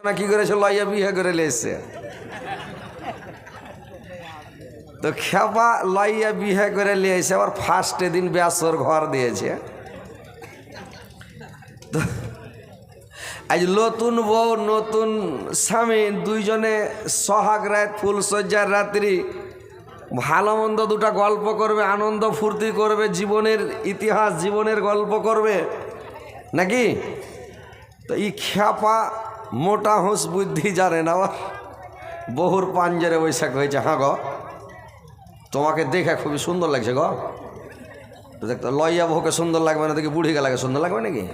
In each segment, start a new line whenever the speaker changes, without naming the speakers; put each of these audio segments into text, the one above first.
না কি করেছে লইয়া বিয়ে করে লেছে তো খেপা লইয়া বিয়ে করে লিয়েছে আবার ফার্স্টে দিন ব্যাসর ঘর দিয়েছে। তো আজ নতুন বউ নতুন স্বামী দুইজনে সোহাগ রাত ফুলসজ্জার রাত্রি ভালো মন্দ দুটা গল্প করবে, আনন্দ ফুর্তি করবে, জীবনের ইতিহাস জীবনের গল্প করবে নাকি। তো এই খেপা মোটা হুঁস বুদ্ধি জানে না, বহুর পাঞ্জরে বৈশাখ হয়েছে। হ্যাঁ গো তোমাকে দেখে খুবই সুন্দর লাগছে গো। দেখতে লইয়া বহুকে সুন্দর লাগবে না, দেখি বুড়িকে লাগে সুন্দর লাগবে নাকি?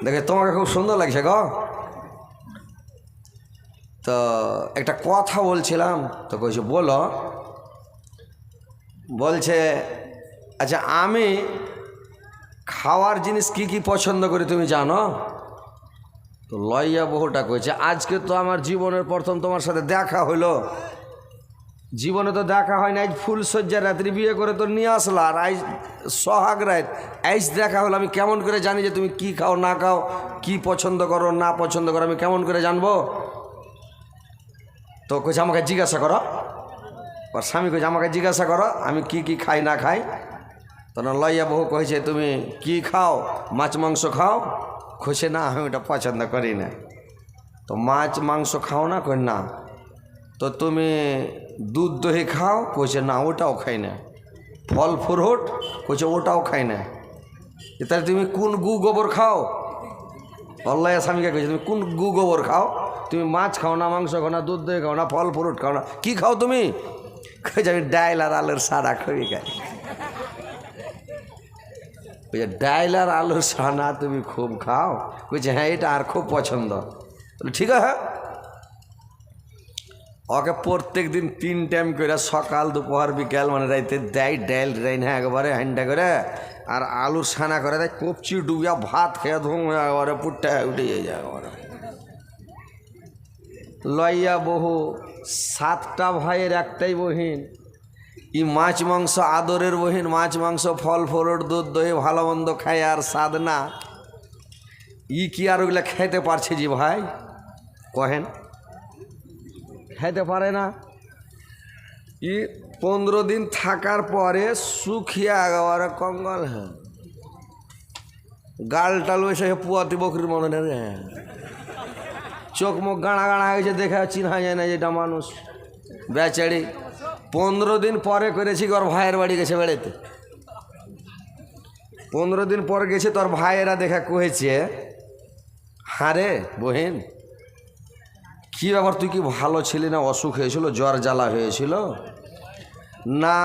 দেখে তোমাকে খুব সুন্দর লাগছে গো। তো একটা কথা বলছিলাম, তো কইছে বলো। বলছে আচ্ছা আমি খাওয়ার জিনিস কি কি পছন্দ করি তুমি জানো? তো লইয়া বহুটা কইছে আজকে তো আমার জীবনের প্রথম তোমার সাথে দেখা হইলো, জীবনে তো দেখা হয় না, আজ ফুলসজ্জার রাত্রি বিয়ে করে তো নিয়ে আসলো, আর আজ সোহাগ রাত আইস দেখা হলো। আমি কেমন করে জানি যে তুমি কি খাও না খাও, কি পছন্দ করো না পছন্দ করো, আমি কেমন করে জানবো? তো কইছে আমাকে জিজ্ঞাসা করো। আর স্বামী কইছে আমাকে জিজ্ঞাসা করো আমি কি কি খাই না খাই। তখন লইয়া বহু কইছে তুমি কি খাও, মাছ মাংস খাও? কইছে না আমি ওটা পছন্দ করি না। তো মাছ মাংস খাও না? কই না। তো তুমি দুধ দহি খাও? কইছে না ওটাও খাই না। ফল ফ্রুট? কইছে ওটাও খাই না। তাহলে তুমি কোন গু গোবর খাও? অল্লাহ স্বামীকে কইছে তুমি কোন গু গোবর খাও? তুমি মাছ খাও না, মাংস খাও না, দুধ দই খাও না, ফল ফ্রুট খাও না, কি খাও তুমি? কইছে আমি ডাইল আর আলুর সানা খুবই খাই। কইছে ডাইল আর আলুর সানা তুমি খুব খাও? কইছে হ্যাঁ এটা আর খুব পছন্দ। ঠিক আছে। ওকে প্রত্যেক দিন 3 টাইম করে সকাল দুপুর বিকাল মানে রাইতে দেয় ডাইল রাইন একবারে হান্ডা করে, আর আলুর সানা করে দেয় কপচি ডুবিয়া ভাত খেয়ে ধুম একবারে পুট্টা উঠে যায় একবারে। লইয়া বহু 7টা ভাইয়ের একটাই বহিন, ই মাছ মাংস আদরের বহিন, মাছ মাংস ফল ফ্রুট দুধ দই ভালো মন্দ খায় আর স্বাদ না। ই কি আর ওগুলা খেতে পারছে জি ভাই? কহেন খাইতে পারে না। ই 15 দিন থাকার পরে শুকিয়ে একেবারে কঙ্গাল। হ্যাঁ গাল টাল এসে পুয়াতি বকরির মনে নেই, চোখ মুখ গাঁড়া গাঁড়া হয়েছে, দেখে চিনহা যায় না যেটা মানুষ বেচারি। 15 দিন পরে করেছি ওর ভাইয়ের বাড়ি গেছে বেড়াইতে। 15 দিন পর গেছে তোর ভাইয়েরা দেখা কহেছে হারে বহিন কি ব্যাপার, তুই কি ভালো ছিলি না? অসুখ হয়েছিল, জ্বর জ্বালা হয়েছিল না?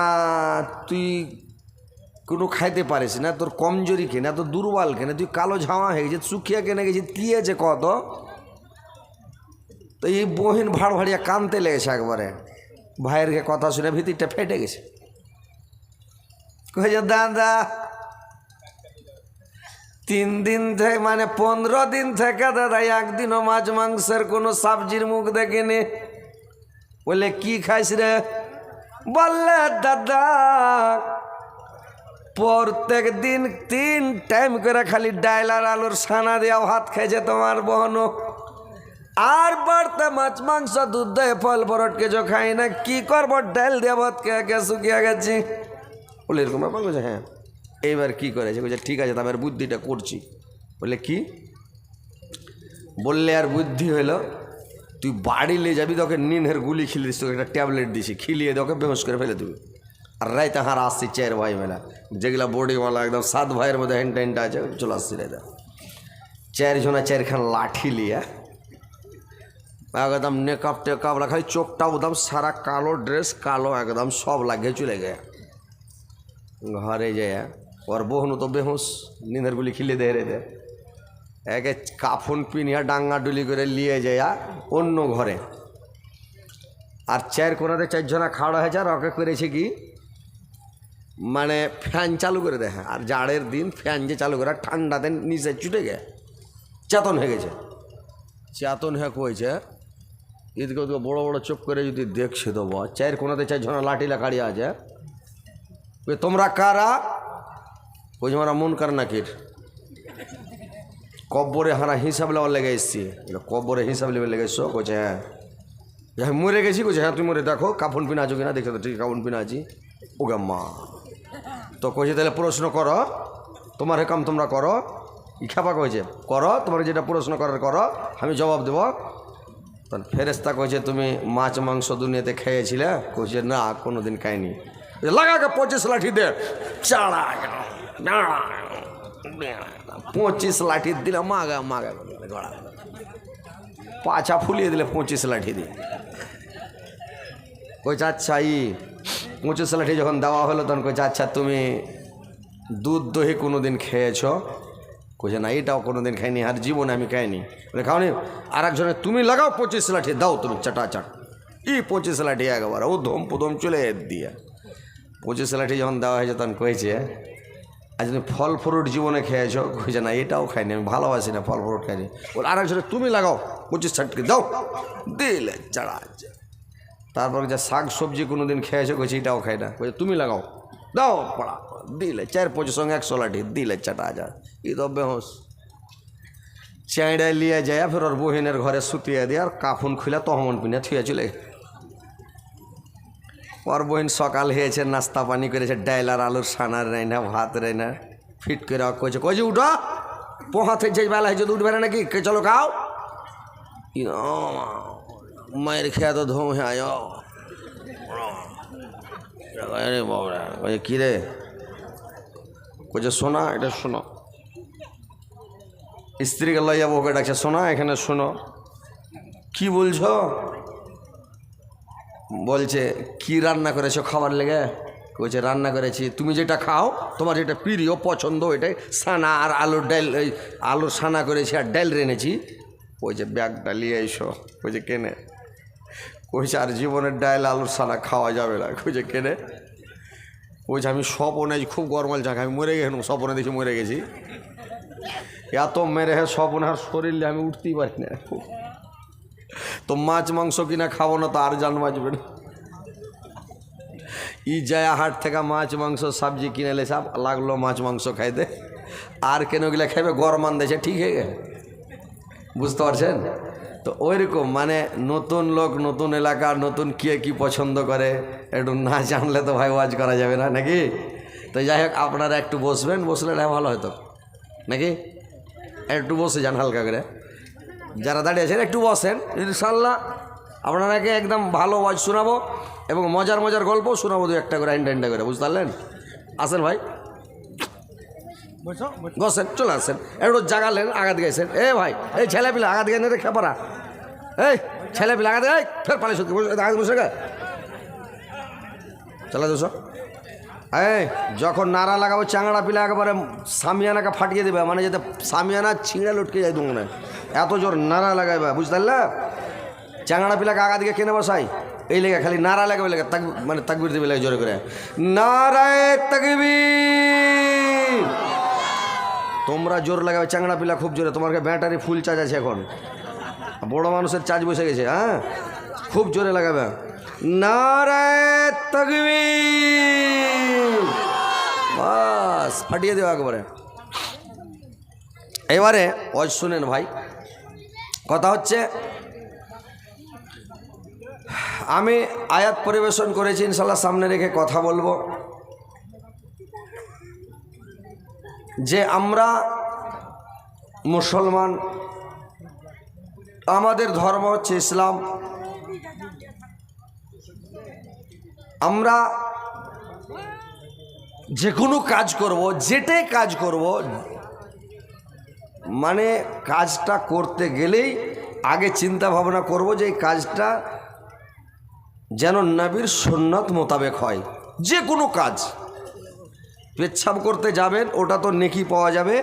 তুই কোনো খাইতে পারিস না? তোর কমজোরি কেনা, তোর দুর্বল কেনা, তুই কালো ঝামা হয়ে গেছে, শুকিয়ে কেনে গেছি, কি আছে কত? তো এই বহিন ভাড় ভাড়িয়া কানতে লেগেছে একবারে। ভাইয়ের কথা শুনে ভিতরটা ফেটে গেছে। কয়েছে দাদা 3 দিন থেকে মানে 15 দিন থেকে দাদা একদিনও মাছ মাংসের কোনো সবজির মুখ দেখিনি। বলে কি খাইস রে? বললে দাদা প্রত্যেক দিন 3 টাইম করে খালি ডাইল আর আলুর সানা দেওয়া ভাত খাইছে তোমার বহনও, আর বাড়তে মাছ মাংস দুধ দই ফল ফ্রুট কিছু খাই না। কি করবো ডাইল দিয়ে ভাত খেয়ে শুকিয়ে গেছি। বলে এরকম ব্যাপার। বলছে হ্যাঁ। এইবার কি করেছে? বলছে ঠিক আছে তারপর বুদ্ধিটা করছি। বলে কি? বললে আর বুদ্ধি হইলো তুই বাড়ি নিয়ে যাবি, তোকে নিনের গুলি খিলিস, তোকে একটা ট্যাবলেট দিছি, খিলিয়ে তোকে বেহস করে ফেলে দিবি। আর রাইতে হার আসছি 4 ভাই মেলা, যেগুলা বডিওয়ালা একদম 7 ভাইয়ের মধ্যে হ্যান্ডটা আছে, চলে আসছি রাইতে 4 জনা 4খান লাঠি লিয়া একদম নেকআপ টেকআপ খালি চোখটা একদম সারা কালো, ড্রেস কালো একদম সব লাগিয়ে চলে গে ঘরে যায়। ওর বহনু তো বেহুস, নিনের গুলি খিলে দে রে দে, একে কাফন পিনিয়া ডাঙ্গা ডুলি করে নিয়ে যায় অন্য ঘরে। আর 4 কোনাতে 4 জনা খাড়া হয়েছে, আর ওকে করেছে কি মানে ফ্যান চালু করে দেয়। আর জাড়ের দিন ফ্যান যে চালু করে, ঠান্ডাতে নিচে ছুটে গে চেতন হয়ে গেছে। চেতন হয়ে কইছে ঈদকে ওদিকে বড়ো বড়ো চোখ করে যদি দেখছে দেবো, 4 কোনাতে 4 জনা লাঠিলা কাড়িয়ে আছে। তোমরা কারা? কইছে আমরা মন কার নাকির। কব্বরে হারা হিসাব লেবার লেগে এসছি, কব্বরে হিসাব লেবার লেগে এসছো? কইছে হ্যাঁ। হ্যাঁ মরে গেছি। কইছে হ্যাঁ তুমি মরে দেখো কাফন পিনা আছো কিনা, দেখে তো ঠিক কাফন পিনা আছি। ওগা মা তো কইছে তাহলে প্রশ্ন করো, তোমার কাম তোমরা করো। ইখাপা কইছে করো, তোমার যেটা প্রশ্ন করার করো, আমি জবাব দেবো। তখন ফেরেস্তা কইছে তুমি মাছ মাংস দুনিয়াতে খেয়েছিলে? কইছে না কোনো দিন খাইনি। লাগা 25 লাঠি দে, 25 লাঠি দিলে মাগা মাগা গড়া পাছা ফুলিয়ে দিলে 25 লাঠি দিয়ে। কইছে আচ্ছা 25 লাঠি যখন দেওয়া হলো তখন কইছে আচ্ছা তুমি দুধ দহি কোনো দিন খেয়েছ? কইছে না এটাও কোনো দিন খাইনি, আর জীবনে আমি খাইনি। বলে খাওনি? আর একজনে তুমি লাগাও 25 লাঠি দাও তুমি চাটাচাট। 25 লাঠি একবার ও ধম পুধম চলে দিয়ে 25 লাঠি যখন দেওয়া হয়েছে তখন কইছে আজ তুমি ফল ফ্রুট জীবনে খেয়েছো? কইছে না এটাও খাইনি, আমি ভালোবাসি না ফল ফ্রুট খাইনি। বলে আর একজনে তুমি লাগাও 25 লাঠি দাও, দিলে চাড়া। তারপর যে শাক সবজি কোনো দিন খেয়েছো? কইছে এটাও খাই না। কইছে তুমি লাগাও দাও পড়া, দিলে 4-5 সঙ্গে 100 লাঠি দিলে চাটা যায়। ই তো বেহস চেঁড়ায় লিয়ে যায়, ফের ওর বহিনের ঘরে শুতিয়ে দিয়ে আর কাফুন খুলে তহমন পিনে থুয়ে চলে। ওর বহিন সকাল হয়েছে, নাস্তা পানি করেছে, ডাইল আর আলুর সানার রাইনা ভাত রাইনা ফিট করে কইছে কইছে উঠো পোহাতে যে বেলা হয়েছে তো উঠবে না নাকি, চলো খাও। মায়ের খেয়া তো ধুম হ্যাঁ বাবরা। কইছে কী রে? কইছে শোনা এটা শোনো। স্ত্রীকে লইয়া বউকে ডাকছে, শোনা এখানে শোনো। কি বলছো? বলছে কি রান্না করেছো খাবার লেগে? কইছে রান্না করেছি তুমি যেটা খাও, তোমার যেটা প্রিয় পছন্দ ওইটাই, সানা আর আলুর ডাল, ওই আলুর সানা করেছি আর ডাল রেনেছি। কইছে ব্যাগটা নিয়ে এসো। কইছে কেনে? কইছে আর জীবনের ডাল আলুর সানা খাওয়া যাবে না। কইছে কেনে? কইছে আমি স্বপনে খুব গরমাল চাক, আমি মরে গেলাম, স্বপনে দেখি মরে গেছি, এত মেরে হ্যাঁ স্বপনে আর শরীরে আমি উঠতেই পারি না। তো মাছ মাংস কিনা খাবো না তো আর জান বাঁচবে না। যায় হাট থেকে মাছ মাংস সবজি কিনে এলে সব লাগলো মাছ মাংস খাইতে, আর কেন গেলে খাইবে গরমান দেশে ঠিক হয়ে গে। বুঝতে পারছেন তো? ওইরকম মানে নতুন লোক, নতুন এলাকা, নতুন কে কী পছন্দ করে একটু না জানলে তো ভাই ওয়াজ করা যাবে না নাকি। তো যাই হোক আপনারা একটু বসবেন, বসলে ভালো হয়তো নাকি। একটু বসে যান হালকা করে, যারা দাঁড়িয়ে আছেন একটু বসেন, ইনশাল্লাহ আপনারাকে একদম ভালো ওয়াজ শোনাবো এবং মজার মজার গল্প শোনাবো, দু একটা করে আইনটা করে, বুঝতে পারলেন? আসেন ভাই বসেন, চলে আসেন, একটু জাগালেন আগাত গেছেন। এ ভাই এই ছেলেপিলে আগাত গেছে রে খেপারা, এই ছেলেপিলে আগাত গাই ফের পালে সত্যি আগাত বসে গে চলে দুশো। এই যখন নাড়া লাগাবো চাংড়া পিলা একেবারে সামিয়ানাকে ফাটিয়ে দেবে, মানে যাতে সামিয়ানা ছিঁড়ে লটকে যায় দুমনে, এত জোর নাড়া লাগাইবা, বুঝতে পারলে? চাংড়া পিলাকে আগা দিকে কেনে বসাই এই লেগে খালি নাড়া লাগাবে লেগে মানে তাকবির দেবে লাগে জোরে করে, নারায়ে তাকবীর। তোমরা জোর লাগাবে, চাংড়া পিলা খুব জোরে, তোমার ব্যাটারি ফুল চার্জ আছে এখন, বড় মানুষের চার্জ বসে গেছে, হ্যাঁ খুব জোরে লাগাবে, নারায়ে তাকবীর, বাস ফাটিয়ে দেওয়া একবারে। এবারে ওয়াজ শুনেন ভাই, কথা হচ্ছে আমি আয়াত পরিবেশন করেছি, ইনশাল্লাহ সামনে রেখে কথা বলবো যে আমরা মুসলমান, আমাদের ধর্ম হচ্ছে ইসলাম, আমরা যে কোনো কাজ করব, যেটাই কাজ করব, মানে কাজটা করতে গেলেই আগে চিন্তা ভাবনা করব যে এই কাজটা যেন নবীর সুন্নত মোতাবেক হয়। যে কোনো কাজ, পেচ্ছাপ করতে যাবেন ওটা তো নেকি পাওয়া যাবে,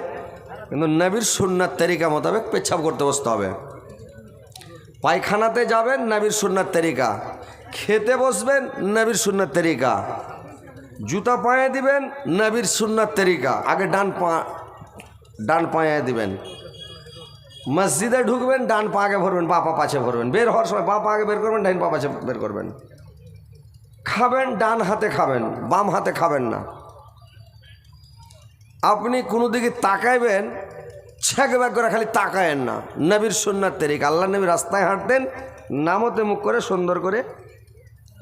কিন্তু নবীর সুন্নাত তরিকা মোতাবেক পেচ্ছাপ করতে বসতে হবে। পায়খানাতে যাবেন নবীর সুন্নাত তরিকা, খেতে বসবেন নবীর সুন্নাত তরিকা, জুতা পায়ে দিবেন নবীর সুন্নাত তরিকা, আগে ডান পায়ে দিবেন, মসজিদে ঢুকবেন ডান পা আগে ভরবেন, পা পাছে ভরবেন, বের হওয়ার সময় পা আগে বের করবেন, ডান পা পাছে বের করবেন, খাবেন ডান হাতে খাবেন, বাম হাতে খাবেন না। আপনি কোনো দিকে তাকাইবেন ছ্যাক ব্যাগ করে খালি তাকায়েন না। নবীর সুন্নাত তরিকা, আল্লাহ নবী রাস্তায় হাঁটতেন, নামতে মুখ করে সুন্দর করে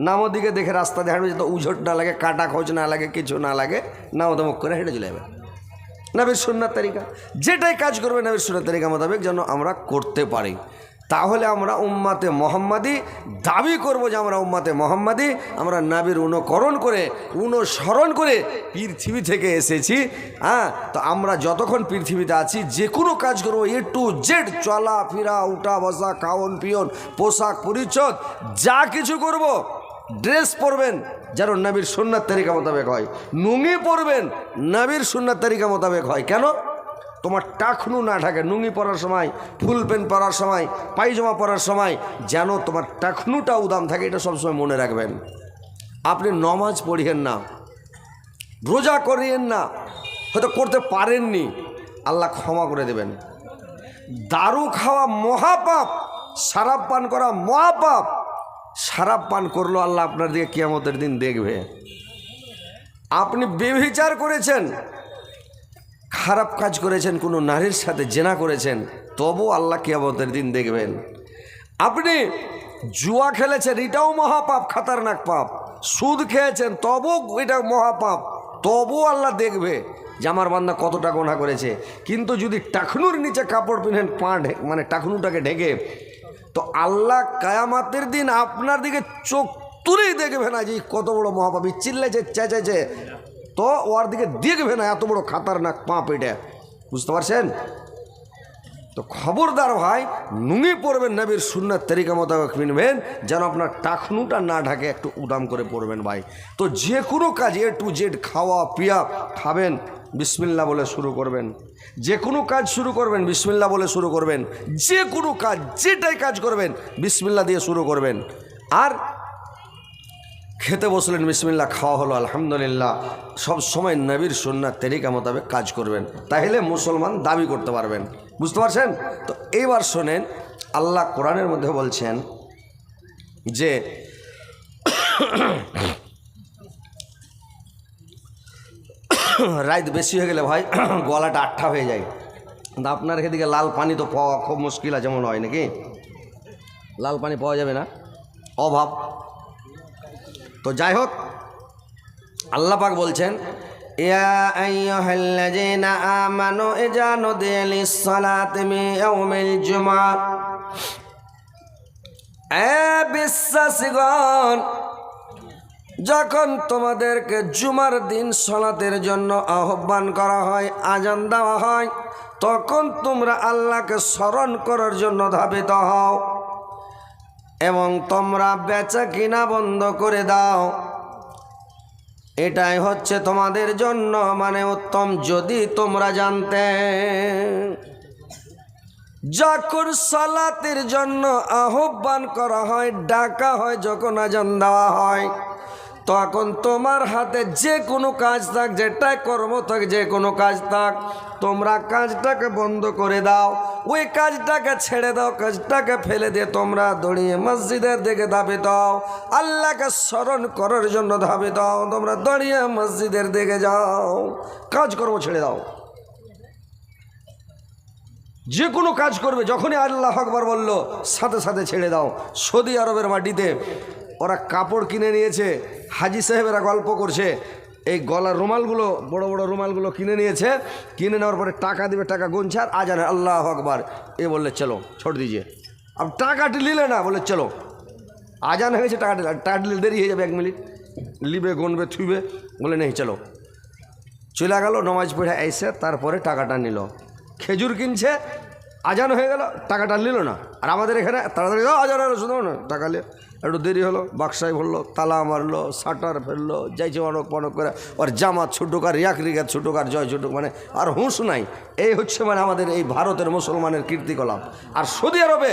নামো দিকে দেখে রাস্তা দিয়ে হাঁটবে, যাতে উঝট না লাগে, কাটা খোঁজ না লাগে, কিছু না লাগে, নামতে মুখ করে হেঁটে চলে যাবে। নবীর সুন্নাত তরিকা, যেটাই কাজ করবে নবীর সুন্নাত তরিকা মোতাবেক যেন আমরা করতে পারি। তাহলে আমরা উম্মাতে মোহাম্মদী দাবি করব যে আমরা উম্মাতে মোহাম্মদী, আমরা নবীর অনুকরণ করে অনুসরণ করে পৃথিবী থেকে এসেছি। হ্যাঁ, তো আমরা যতক্ষণ পৃথিবীতে আছি যে কোনো কাজ করবো, এ টু জেড, চলা ফিরা, উঠা বসা, খাওয়ন পিয়ন, পোশাক পরিচ্ছদ, যা কিছু করব, ড্রেস পরবেন যেন নবীর সুন্নাত তরিকা মোতাবেক হয়, নুঙ্গি পরবেন নবীর সুন্নাত তরিকা মোতাবেক হয়। কেন? তোমার টাকনু না থাকে, নুঙ্গি পরার সময়, ফুল প্যান্ট পরার সময়, পায়জামা পরার সময় যেন তোমার টাকনুটা উদাম থাকে, এটা সবসময় মনে রাখবেন। আপনি নমাজ পড়িয়েন না, রোজা করিয়েন না, হয়তো করতে পারেননি, আল্লাহ ক্ষমা করে দেবেন। দারু খাওয়া মহাপাপ, শরাব পান করা মহাপাপ। শরাব পান করলো আল্লাহ আপনার দিকে কিয়ামতের দিন দেখবে। আপনি ব্যভিচার করেছেন, খারাপ কাজ করেছেন, কোনো নারীর সাথে জেনা করেছেন, তবু আল্লাহ কিয়ামতের দিন দেখবেন। আপনি জুয়া খেলেছেন, এটাও মহাপাপ, খাতারনাক পাপ। সুদ খেয়েছেন, তবু এটা মহাপাপ, তবু আল্লাহ দেখবে যে আমার বান্দা কতটা গোনা করেছে। কিন্তু যদি টাকনুর নিচে কাপড় পিনেন, মানে টাকনুটাকে ঢেকে, তো আল্লাহ কিয়ামতের দিন আপনার দিকে চোখ তুলেই দেখবে না যে কত বড় মহাপাপী, চিল্লেছে, চেঁচেছে, তো ওর দিকে দেখবে না, এত বড় খাতারনাক পাপ এটা। বুঝতে পারছেন? তো খবরদার ভাই, নুঙ্গি পরবেন, নবীর সুন্নাত তরিকা মোতাবেক কিনবেন, যেন আপনার টাকনুটা না ঢাকে, একটু উদাম করে পড়বেন ভাই। তো যে কোনো কাজ, এ টু জেড, খাওয়া পিয়া, খাবেন বিসমিল্লাহ বলে শুরু করবেন, যে কোনো কাজ শুরু করবেন বিসমিল্লাহ বলে শুরু করবেন, যে কোনো কাজ, যেটাই কাজ করবেন বিসমিল্লাহ দিয়ে শুরু করবেন। আর খেতে বসলেন বিসমিল্লাহ, খাওয়া হলো আলহামদুলিল্লাহ, সব সময় নবীর সুন্নাত তরিকা মোতাবেক কাজ করবেন, তাহলে মুসলমান দাবি করতে পারবেন। বুঝতে পারছেন? তো এইবার শোনেন, আল্লাহ কোরআনের মধ্যে বলছেন যে রাত বেশি হয়ে গেলে ভাই গলাটা আটটা হয়ে যায়। কিন্তু আপনার এদিকে লাল পানি তো পাওয়া খুব মুশকিল আছে মনে হয়, নাকি? লাল পানি পাওয়া যাবে না, অভাব। তো যাই হোক, আল্লাহ পাক বলছেন, ইয়া আইয়ুহাল্লাযীনা আমানু ইযা নুদিয়া লিস-সালাতি মিন ইয়াউমিল জুমআ, বিশ্বাসীগণ, যখন তোমাদেরকে জুমার দিন সালাতের জন্য আহ্বান করা হয়, আজান দেওয়া হয়, তখন তোমরা আল্লাহকে স্মরণ করার জন্য ধাবিত হও এবং তোমরা বেচা কিনা বন্ধ করে দাও। এটাই হচ্ছে তোমাদের জন্য মানে উত্তম। যদি তোমরা জানতে, যখন সালাতের জন্য আহ্বান করা হয়, ডাকা হয়, যখন আজান দেওয়া হয়, তখন তোমার হাতে যে কোনো কাজ থাক, যেটাই কর্ম থাক, যে কোনো কাজ থাক, তোমরা কাজটাকে বন্ধ করে দাও, ওই কাজটাকে ছেড়ে দাও, কাজটাকে ফেলে দিয়ে তোমরা দৌড়িয়ে মসজিদের দিকে ধাবিত হও, আল্লাহকে স্মরণ করার জন্য ধাবিত হও। তোমরা দৌড়িয়ে মসজিদের দিকে যাও, কাজকর্ম ছেড়ে দাও। যে কোনো কাজ করবে, যখনই আল্লাহু আকবার বলল, সাথে সাথে ছেড়ে দাও। সৌদি আরবের মাটিতে ওরা কাপড় কিনে নিয়েছে, হাজি সাহেবেরা গল্প করছে, এই গলার রুমালগুলো, বড় বড় রুমালগুলো কিনে নিয়েছে, কিনে নেওয়ার পরে টাকা দিবে, টাকা গুনছে, আর আজান আল্লাহু আকবার, এ বললে চলো ছোট দিজিয়ে, अब টাকাটি নিলে না, বলে চলো আজান হয়ে গেছে, টাকাটি দেরি হয়ে যাবে, 1 মিনিট লিবে, গুনবে, থুইবে, বলে নেই চলো, চলে গেল, নামাজ পড়ে এসে তারপরে টাকাটা নিল। খেজুর কিনছে, আজান হয়ে গেল, টাকাটা নিল না। আর আমাদের এখানে তাড়াতাড়ি আজান হলো, শুধু না টাকা নিয়ে একটু দেরি হলো, বাক্সায় ভরলো, তালা মারলো, শাটার ফেললো, যাইছে অনক পনক করে, আর জামাত ছুটুক, আর রিয়াক রিগাত ছুটুক, আর জয় ছুটুক, মানে আর হুঁশ নাই। এই হচ্ছে মানে আমাদের এই ভারতের মুসলমানের কীর্তিকলাপ। আর সৌদি আরবে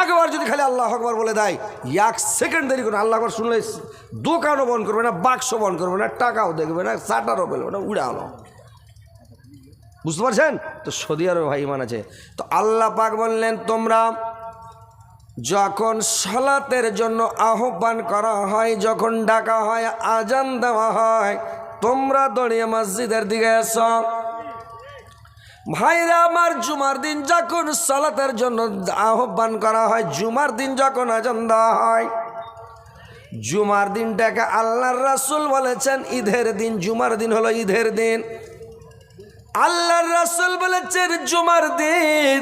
একবার যদি খালি আল্লাহ আকবার বলে দেয়, 1 সেকেন্ড দেরি করে আল্লাহ আকবার শুনলে দোকানও বন্ধ করবে না, বাক্স বন্ধ করবে না, টাকাও দেখবে না, শাটারও ফেলবে না, উড়ে আলো। বুঝতে পারছেন? তো সৌদি আরবে ভাই ইমান আছে। তো আল্লাহ পাক বললেন, তোমরা যখন সালাতের জন্য আহ্বান করা হয়, যখন ডাকা হয়, আজান দেওয়া হয়, তোমরা দৌড়িয়ে মসজিদের দিকে এসো। ভাইরা আমার, জুমার দিন যখন সালাতের জন্য আহ্বান করা হয়, জুমার দিন যখন আজান দেওয়া হয়, জুমার দিনটাকে আল্লাহর রাসূল বলেছেন ঈদের দিন। জুমার দিন হলো ঈদের দিন। আল্লাহর রাসূল বলেছেন জুমার দিন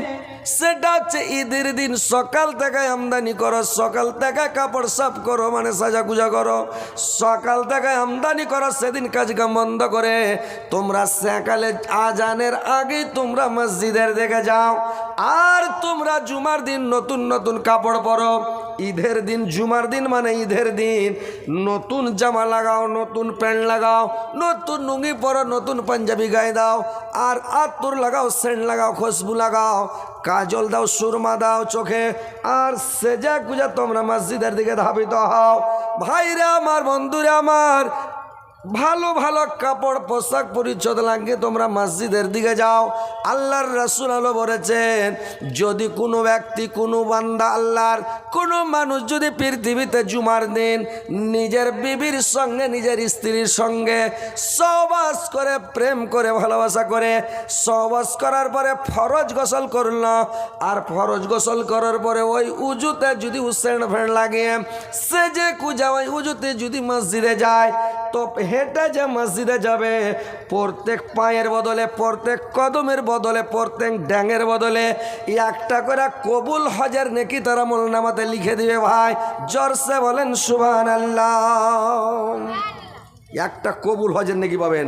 সেটা হচ্ছে ঈদের দিন। সকাল থেকে আমদানি করো, সকাল থেকে কাপড় সাফ করো, মানে সাজা গুজা করো, সকাল থেকে আমদানি করো, সেদিন কাজ কাম বন্ধ করে তোমরা সকালে আজানের আগে তোমরা মসজিদের দিকে যাও। আর তোমরা জুমার দিন নতুন নতুন কাপড় পরো। ঈদের দিন, জুমার দিন মানে ঈদের দিন, নতুন জামা লাগাও, নতুন প্যান্ট লাগাও, নতুন লুঙ্গি পরো, নতুন পাঞ্জাবি গায়ে দাও, আর আতর লাগাও, সেন্ট লাগাও, খুশবু লাগাও, কাজল দাও, সুরমা দাও চোখে, আর সেজা গুজা তোমরা মসজিদের দিকে ধাবিত হও। ভাইরা আমার, বন্ধুরা আমার, ভালো ভালো কাপড় পোশাক পরিচ্ছদ লাগিয়ে তোমরা মসজিদের দিকে যাও। আল্লাহর রাসূল আলো বলেছেন, যদি কোনো ব্যক্তি, কোনো বান্দা আল্লাহর, কোনো মানুষ যদি পৃথিবীতে জুমার দিন নিজের বিবির সঙ্গে, নিজের স্ত্রীর সঙ্গে সহবাস করে, প্রেম করে, ভালোবাসা করে, সহবাস করার পরে ফরজ গোসল করল, আর ফরজ গোসল করার পরে ওই উজুতে যদি উসেন ফেন লাগিয়ে সে যে কুজা ওই উজুতে যদি মসজিদে যায়, তো হেঁটে যে মসজিদে যাবে, প্রত্যেক পায়ের বদলে, প্রত্যেক কদমের বদলে, প্রত্যেক ড্যাঙের বদলে একটা করে কবুল হজের নেকি তারা আমলনামাতে লিখে দিবে। ভাই জোরসে বলেন সুবহানাল্লাহ। একটা কবুল হজের নেকি পাবেন।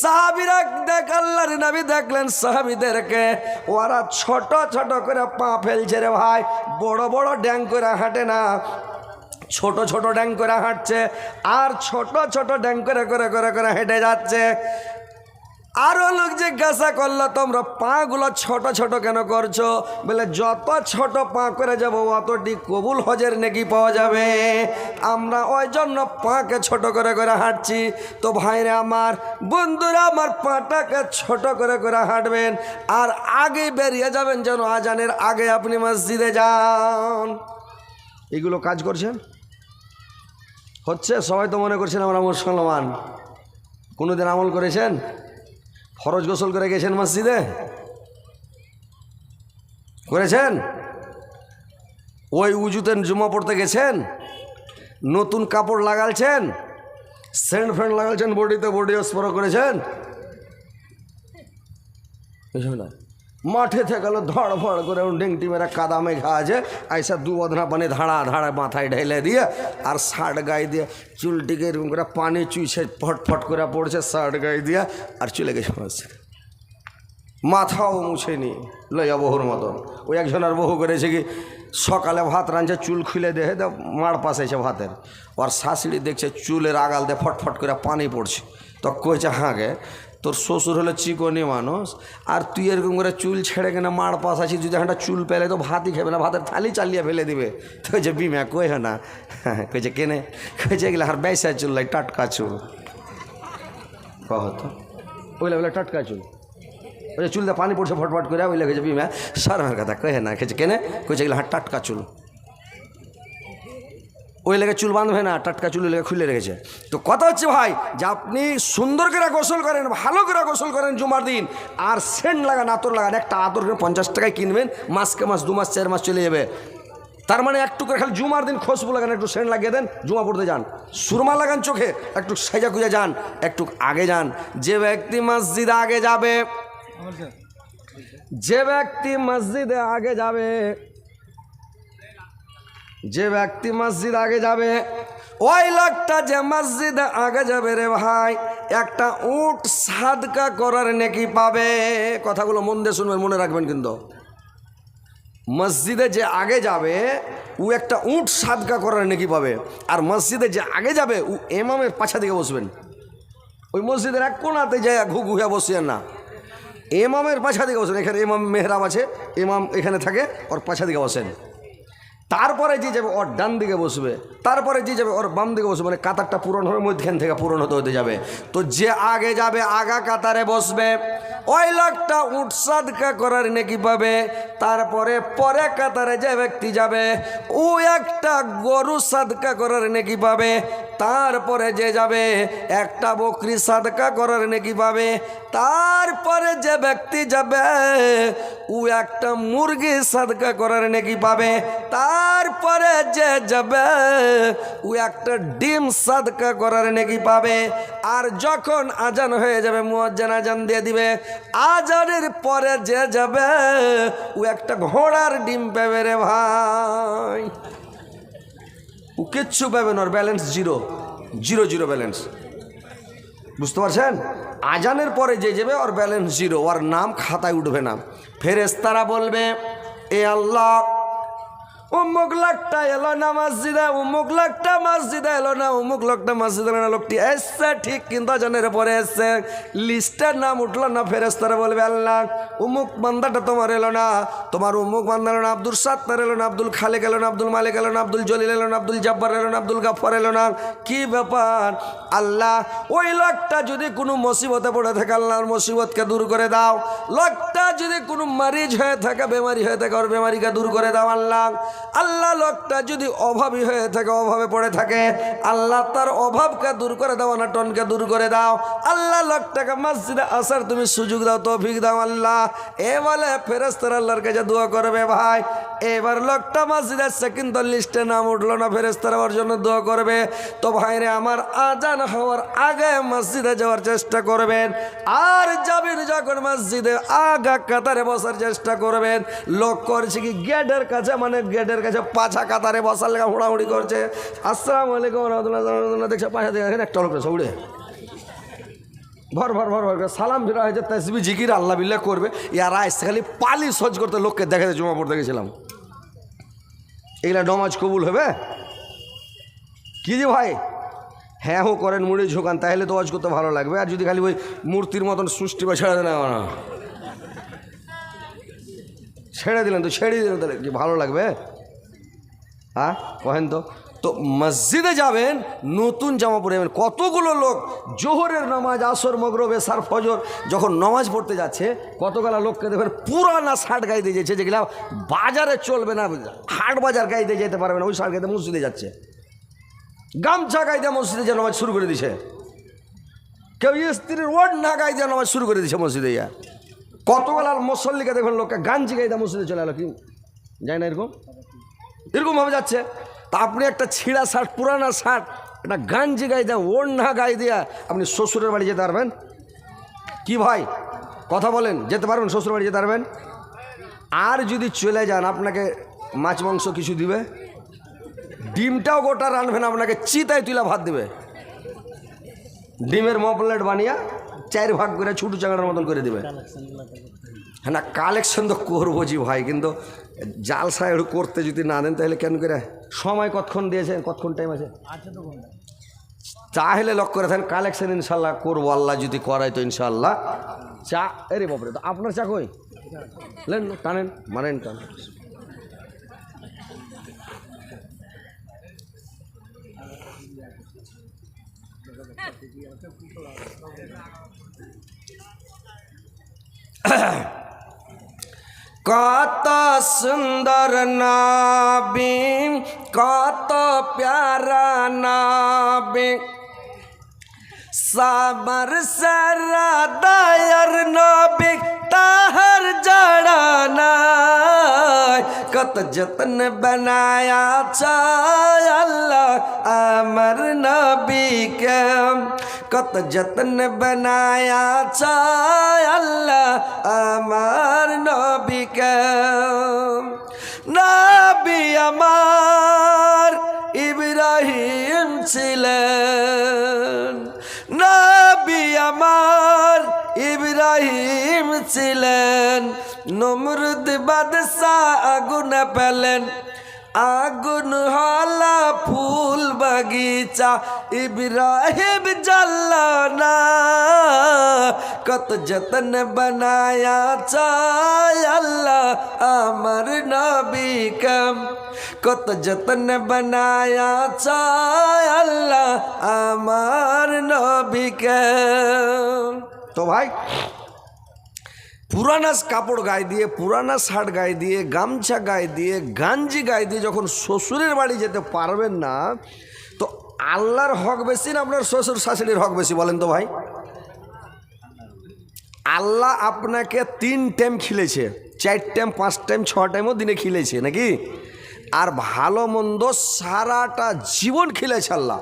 সাহাবীরা দেখ, আল্লাহর নবী দেখলেন সাহাবীদেরকে, ওরা ছোট ছোট করে পা ফেলছে রে ভাই, বড় বড় ড্যাং করে হাঁটে না, ছোট ছোট ড্যাং করে হাঁটছে, আর ছোট ছোট ড্যাং করে করে করে করে হেঁটে যাচ্ছে। আরো লোক জিজ্ঞাসা করলো, তোমরা পাগুলো ছোট ছোট কেন করছো? বলে যত ছোট পা করে যাবো অতটি কবুল হজের নেকি পাওয়া যাবে, আমরা ওই জন্য পাকে ছোট করে করে হাঁটছি। তো ভাইরে আমার, বন্ধুরা আমার, পাটাকে ছোট করে করে হাঁটবেন, আর আগে বেরিয়ে যাবেন যেন আজানের আগে আপনি মসজিদে যান। এগুলো কাজ করছেন, হচ্ছে? সবাই তো মনে করছেন আমরা মুসলমান। কোনোদিন আমল করেছেন? ফরজ গোসল করে গেছেন মসজিদে? করেছেন? ওই উজুতে জুমা পড়তে গেছেন? নতুন কাপড় লাগালছেন? সেন্ট ফ্যান্ট লাগালছেন বডিতে, বডি স্প্রে করেছেন? না, মাঠে থেকে গেল ধড় ফড় করে ডেংটি মেরা কাদা মেঘা আছে, ऐसा দু বদনা পানি ধাড়া ধাড়া মাথায় ঢেলে দিয়ে, আর শার্ট গায়ে দিয়ে চুলটিকে এরকম করে পানি চুইছে, ফটফট করে পড়ছে, শার্ট গায়ে দিয়ে আর চলে গেছে মসজিদে। মাথাও মুছেনি, লইয়া বহুর মতন। ওই একজনের বহু করেছে কি, সকালে ভাত রাঁধছে, চুল খুলে দেহে দে মাড় পাশাইছে ভাতের, আর শাশুড়ি দেখছে চুলের আগাল দিয়ে ফটফট করে পানি পড়ছে। তো কইছে, হাঁ গে, তোর শ্বশুর হলো চিকনি মানুষ, আর তুই এরকম করে চুল ছেড়ে কেনা মাড় পাশ আছিস, যদি একটা চুল পেলে তো ভাতই খেবে না, ভাতের থালি চালিয়ে ফেলে দিবে। তো কইছে বিমা কই না, কইছে কেনে, কইছে এগুলো আর বেসা চুল লাই, টাটকা চুল। কহতো ওইলা বলে টাটকা চুল, ওই চুল দিয়ে পানি পড়ছে ফটফট করে, ওই লেগেছে বিমা সারার কথা কহে না, খেয়েছে কেনে, কইছে এগুলো হার টাটকা চুল, ওই লেগে চুল বাঁধবে না, টাটকা চুল লেগে খুলে রেখেছে। তো কথা হচ্ছে ভাই, যে আপনি সুন্দর করে গোসল করেন, ভালো করে গোসল করেন জুমার দিন, আর সেন্ট লাগান, আতর লাগান। একটা আতর 50 টাকায় কিনবেন, মাসকে মাস, 2 মাস 4 মাস চলে যাবে। তার মানে একটু করে খালি জুমার দিন খুশবু লাগান, একটু সেন্ট লাগিয়ে দেন, জুমা পড়তে যান, সুরমা লাগান চোখে, একটু সাজা খুঁজে যান, একটু আগে যান। যে ব্যক্তি মসজিদে আগে যাবে, যে ব্যক্তি মসজিদে আগে যাবে, যে ব্যক্তি মসজিদ আগে যাবে, ওই লোকটা যে মসজিদে আগে যাবে রে ভাই, একটা উট সাদকা করার নেকি পাবে। কথাগুলো মন দিয়ে শুনবেন, মনে রাখবেন কিন্তু। মসজিদে যে আগে যাবে ও একটা উট সাদকা করার নেকি পাবে, আর মসজিদে যে আগে যাবে ও ইমামের পাছা দিকে বসবেন। ওই মসজিদের এক কোনাতে যায় ঘুঘুয়া বসিয়েন না, ইমামের পাছা দিকে বসেন। এখানে ইমাম মেহরাব আছে, ইমাম এখানে থাকে, ওর পাছা দিকে বসেন। তারপরে যে যাবে ওর ডান দিকে বসবে, তারপরে যে যাবে ওর বাম দিকে বসবে, মানে কাতারটা পূরণ হবে, মধ্যখান থেকে পূরণ হতে হতে যাবে। তো যে আগে যাবে আগা কাতারে বসবে, ওই লোকটা উট সাদকা করার নেকি পাবে। তারপরে পরে কাতারে যে ব্যক্তি যাবে ও একটা গরু সাদকা করার নেকি পাবে। তারপরে যে যাবে একটা বকরি সাদকা করার নেকি পাবে, তারপরে যে ব্যক্তি যাবে ও একটা মুরগি সাদকা করার নেকি পাবে, তারপরে যে যাবে ও একটা ডিম সাদকা করার নেকি পাবে। আর যখন আজান হয়ে যাবে মুয়াজ্জিন আজান দিয়ে দিবে, আজানের পরে যে যাবে ও একটা ঘোড়ার ডিম পাবে রে ভাই। ও কিচ্ছু পাবে না, ওর balance zero, zero zero balance. বুঝতে পারছেন? আজানের পরে যে যাবে ওর ব্যালেন্স জিরো, ওর নাম খাতায় উঠবে না। ফেরেশতারা বলবে এ আল্লাহ, অমুক লোকটা এলো না মসজিদে, অমুক লোকটা মসজিদে এলো না, অমুক লোকটা মসজিদে এলো না, লোকটি এসছে ঠিক কিন্তু আজানের পরে এসছে, লিস্টের নাম উঠলো না। ফেরেশতারা বলবে আল্লাহ অমুক বান্দাটা তোমার এলো না, তোমার অমুক বান্দা এলো না, আব্দুল সাত্তার এলো না, আব্দুল খালেক এলো না, আব্দুল মালিক এলো না, আব্দুল জলিল এলো না, আব্দুল জব্বার এলো না, আব্দুল গাফফার এলো না, কি ব্যাপার? আল্লাহ ওই লোকটা যদি কোনো মুসিবতে পড়ে থাকে আল্লাহর মুসিবতকে দূর করে দাও, লোকটা যদি কোনো মারিজ হয়ে থাকে, বেমারি হয়ে থাকে ওর বেমারিকে দূর করে দাও আল্লাহ। আল্লাহ লোকটা যদি অভাবী হয়ে থাকে, অভাবে পড়ে থাকে আল্লাহ তার অভাবকে দূর করে দাও, অনাটনকে দূর করে দাও আল্লাহ। লোকটাকে মসজিদে আসার তুমি সুযোগ দাও, তৌফিক দাও আল্লাহ। এ বলে ফেরেশতারা আল্লাহর কাছে দোয়া করবে। ভাই এবার লোকটা মসজিদে আসছে কিন্তু লিস্টে নাম উঠলো না, ফেরেশতারা ওর জন্য দোয়া করবে। তো ভাইরে আমার, আজান হওয়ার আগে মসজিদে যাওয়ার চেষ্টা করবেন, আর যাবেন যখন মসজিদে আগা কাতারে বসার চেষ্টা করবেন। লোক করছে কি গেটের কাছে, মানে গেটের কাছে পাছা কাতারে বসার লেখা হুড়াহুড়ি করছে, আসসালামু আলাইকুম রহমতুল্লাহ, দেখছে পাশা দেখে একটা লোক উড়ে ভর ভর ভর ভর সালাম ফিরা হয়েছে, তাসবিহ জিকির আল্লাহ বিল্লাহ করবে। ইয়ারা আসছে খালি পালি সহজ করতে, লোককে দেখে জমা পড়তে গেছিলাম। এগুলা নমাজ কবুল হবে কি যে ভাই? হ্যাঁ হো করেন, মুড়ি ঝোঁকান, তাহলে তো ওয়াজ করতে ভালো লাগবে। আর যদি খালি ওই মূর্তির মতন সৃষ্টি বা ছেড়ে দেন, না ছেড়ে দিলেন তো ছেড়ে দিলেন, তাহলে কি ভালো লাগবে? হ্যাঁ কহেন তো। তো মসজিদে যাবেন নতুন জামা পরে যাবেন। কতগুলো লোক জোহরের নামাজ, আসর, মাগরিব, এশার, ফজর যখন নামাজ পড়তে যাচ্ছে, কতগুলো লোককে দেখবেন পুরানা শার্ট গায়ে দিয়ে যাচ্ছে, যেগুলো বাজারে চলবে না, হাট বাজার গায়ে দিয়ে যেতে পারবে না, ওই শার্ট গায়ে মসজিদে যাচ্ছে। গামছা গায়ে দিয়ে মসজিদে যে নামাজ শুরু করে দিছে, কেউ স্ত্রীর ওয়ার্ড না গায়ে দিয়ে নামাজ শুরু করে দিছে মসজিদে। ইয়া কতগুলো মুসল্লিকে দেখবেন লোককে গাঞ্জি গায়ে দিয়ে মসজিদে চলে এলো, কি যায় না, এরকম এরকমভাবে যাচ্ছে। তা আপনি একটা ছিঁড়া শার্ট, পুরানা শার্ট, একটা গাঞ্জি গায়ে দেন, ওড় না গায়ে দিয়া আপনি শ্বশুরের বাড়ি যেতে পারবেন কি ভাই? কথা বলেন, যেতে পারবেন? শ্বশুর বাড়ি যেতে পারবেন? আর যদি চলে যান আপনাকে মাছ মাংস কিছু দিবে, ডিমটাও গোটা রানবে না, আপনাকে চিতায় তুলা ভাত দেবে, ডিমের মপলেট বানিয়ে 4 ভাগ করে ছুটু চাঙার মতন করে দেবে। হ্যাঁ না, কালেকশন তো করবো জি ভাই, কিন্তু জালসা একটু করতে যদি না দেন তাহলে কেন করে? সময় কতক্ষণ দিয়েছেন, কতক্ষণ টাইম আছে? তাহলে লক্ষ্য করে থাকেন, কালেকশন ইনশাল্লাহ করবো, আল্লাহ যদি করাই তো ইনশাল্লাহ। চা এরে বাপরে, তো আপনার চা কই? লেন টানেন, মানেন টান। কত সুন্দর নবী, কত প্যারা নবী, সাবর সারা দয়ার নবী, তাহার জড়া নাই। কত যতন বানায়া চায় আল্লাহ আমার নবীকে, কত যতন বানায়া চায় আল্লাহ আমার নবীকে। নবী আমার ইব্রাহিম ছিলেন, নবী আমার ইব্রাহিম ছিলেন, নমরুদ বাদশাহ আগুন পেলেন, আগুন হলা ফুল বাগিচা, ইব্রাহিম জ্বালা না। কত যতন বানায়া চায় আল্লাহ আমার নবীকে, কত যতন বানায়া চায় আল্লাহ আমার নবীকে। তো ভাই পুরানা কাপড় গায়ে দিয়ে, পুরানা শার্ট গায়ে দিয়ে, গামছা গায়ে দিয়ে, গাঞ্জি গায়ে দিয়ে যখন শ্বশুরের বাড়ি যেতে পারবেন না, তো আল্লাহর হক বেশি না আপনার শ্বশুর শাশুড়ির হক বেশি বলেন তো ভাই? আল্লাহ আপনাকে 3 টাইম খিলেছে, 4 টাইম 5 টাইম 6 টাইমও দিনে খিলেছে নাকি? আর ভালো মন্দ সারাটা জীবন খিলেছে আল্লাহ।